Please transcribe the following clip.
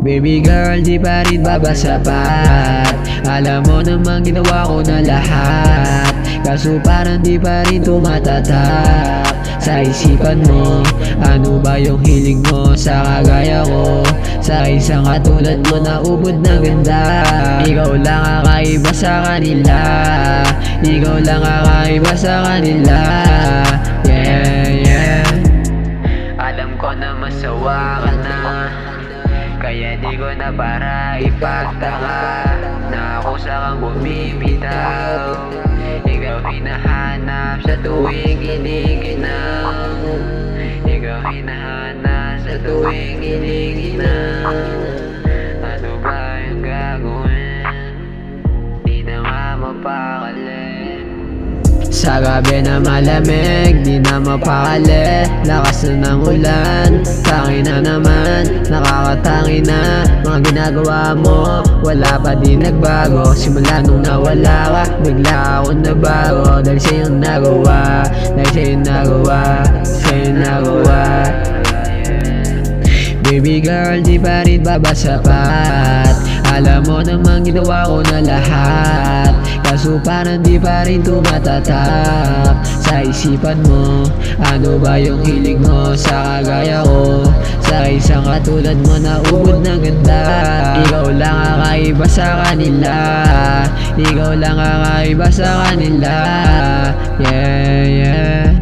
Baby girl, di pa rin babasapat. Alam mo namang ginawa ko na lahat, kaso parang di pa rin tumatatak sa isipan mo. Ano ba yung hiling mo sa kagaya ko? Sa isang katulad mo na ubod na ganda. Ikaw lang kakaiba sa kanila, ikaw lang kakaiba sa kanila. Yeah, yeah. Alam ko na masawa ka na, kaya di ko na para ipagtaka na ako sa kang bumibitaw. Ikaw hinahanap sa tuwing iniginang, ikaw hinahanap sa tuwing iniginang. Ano ba yung gagawin? Di na nga mapakali. Sa gabi na malamig, di na mapakali. Lakas na ng ulan, tangin na naman, nakakatangi na mga ginagawa mo. Wala pa din nagbago, simula nung nawala ka, bigla ako nabago. Dahil sa'yo nagawa, dahil sa'yo nagawa, sa'yo nagawa. Baby girl, di pa rin babasapat. Alam mo namang ginawa ko na lahat, kaso parang di pa rin tumatatak sa isipan mo. Ano ba yung hiling mo sa kagaya ko? Sa isang katulad mo na ubod na ganda. Ikaw lang kakaiba sa kanila, ikaw lang kakaiba sa kanila. Yeah, yeah.